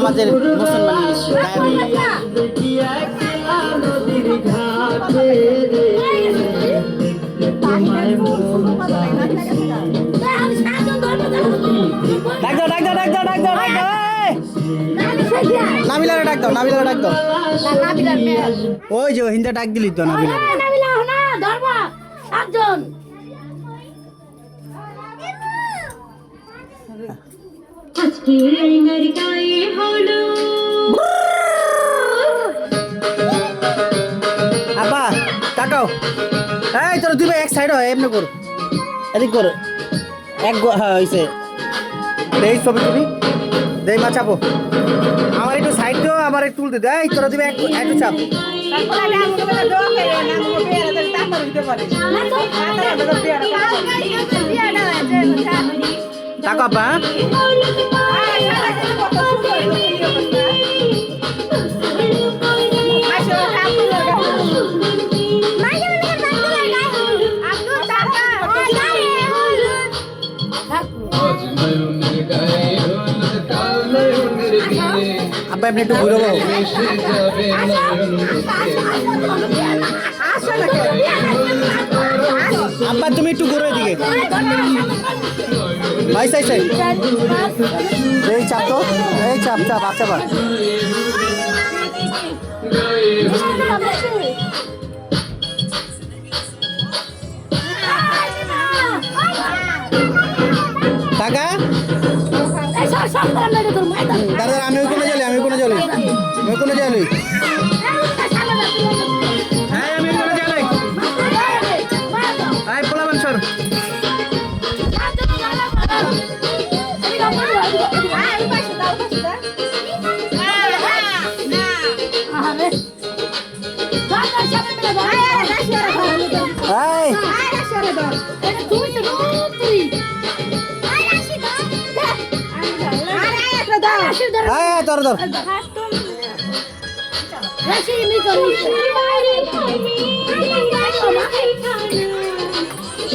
আমাদের মুসলমান নাবিলারে ডাক দাও নাবিলারে ডাক দাও ওই যে হিন্দা ডাক দিলি তো নাবিলা আব্বা তাকাও এই তোর দুই ভাই এক সাইড হয় এমনি কর এদিক কর এক হ্যাঁ হয়েছে এই ছবি তুমি দেই মা চাপো আমার একটু সাইড দিও আমার একটু তুলতে দে এই তোরা দিবে একটু চাপ তাকাও আব্বা আব্বা আপনি একটু ঘুরে যাও আব্বা তুমি একটু ঘুরে দিকে ভাই সাই সাই এই চাপ তো এই চাপ চাপ আচ্ছা বা টাকা দাদা আমি ওখানে চলি আমি ওখানে চলি আমি ওখানে চলি হ্যাঁ আমি ওখানে চলি আই পোলাবেন স্যার হ্যাঁ ধর ধর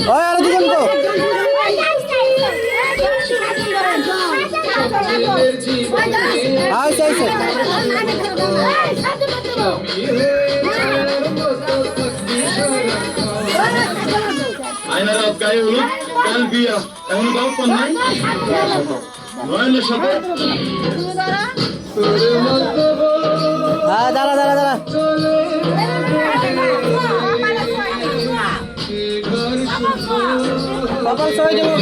ওই আর দুজন তো আইছে আইছে আইনার গায়ে হলুদ কাল বিয়া এখন গাও কোন নাই নয়নের সাথে হ্যাঁ দাঁড়া দাঁড়া দাঁড়া কপাল সবাই দেবো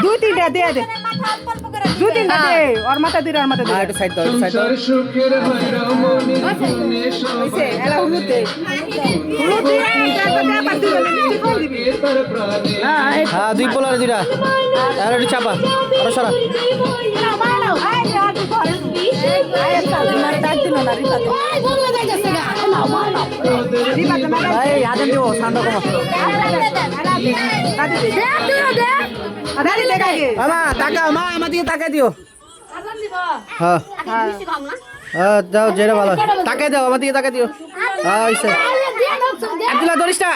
दो तीन दे दे दो तीन दे और माता दे और माता दे একটু সাইড দাও সাইড দাও ऐसे এলা হলুদ দে হলুদ দে তারপরে পাতি বলে মিষ্টি কই দিবি হ্যাঁ দুই পোলার দুইটা আর একটু চাপা আরো সরা এই হাতে দিও ঠান্ডা কমা মামা টাকা মা আমার দিকে টাকা দিও হ্যাঁ হ্যাঁ যাও যেটা ভালো টাকা দাও আমার দিকে টাকা দিও হ্যাঁ হইছে আব্দুল্লাহ দরিসটা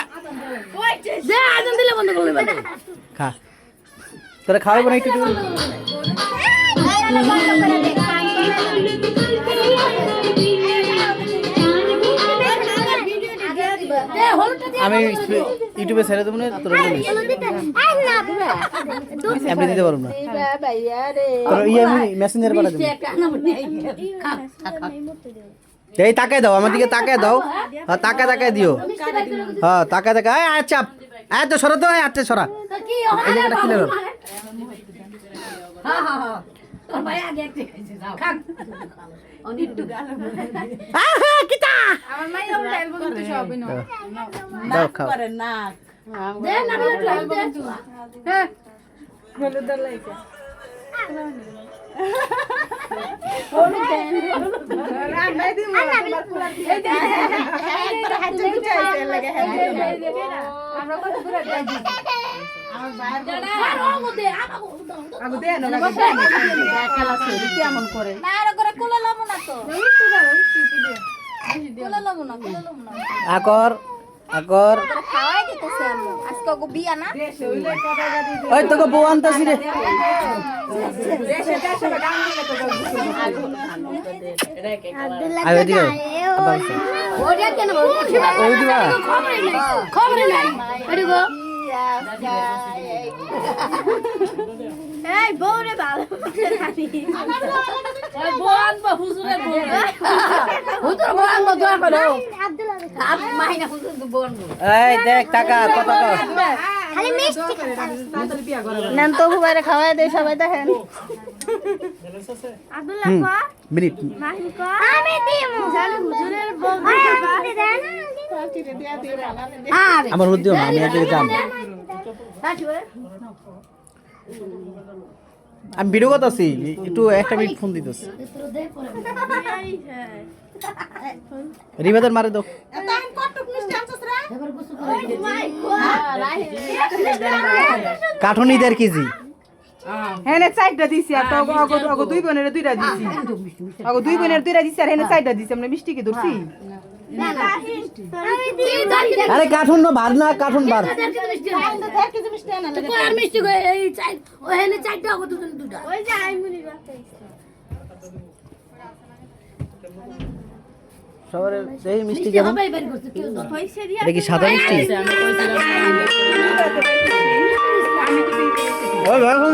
খা তোরা খাওয়াবো না একটু আমি ইউটিউবে ছেড়ে দেবো না তোর এমনি দিতে পারবো না তোর ইয়ে আমি মেসেঞ্জারে পাঠা দেবো এই তাকায় দাও আমার দিকে তাকায় দাও হ্যাঁ তাকায় দিও হ্যাঁ তাকায় এই আচ্ছা এত সরা তো আচ্ছা সরা এই জায়গাটা কিনে দাও কিতা দাও খাও আকর আকর ওই তোকে বউ আনতাছি রে আগে দিও ওই দিবা এই বউরে ভালো এই দেখ টাকা কত খালি মিষ্টি নেন তো বাইরে খাওয়াই দেয় সবাই দেখেন আব্দুল্লাহ কো মিনিট মাহিন কো আমি দিমু জানি হুজুরের বউ দেন আমার উদ্যোগ না আমি আজকে যাম আমি ভিডিও করতেছি একটু একটা মিনিট ফোন দিতেছি রিবাদার মারে দাও কাঠনি 1.5 কেজি হেনে 4টা দিছি আর তো অগো দুই বোনের 2টা দিছি অগো দুই বোনের 2টা দিছি আর হেনে 4টা দিছি আমরা মিষ্টি কি ধরছি আরে কাঠুন না ভার না কাঠুন ভার সবার এই মিষ্টি কেমন এটা কি সাদা মিষ্টি ওই ভাই কোন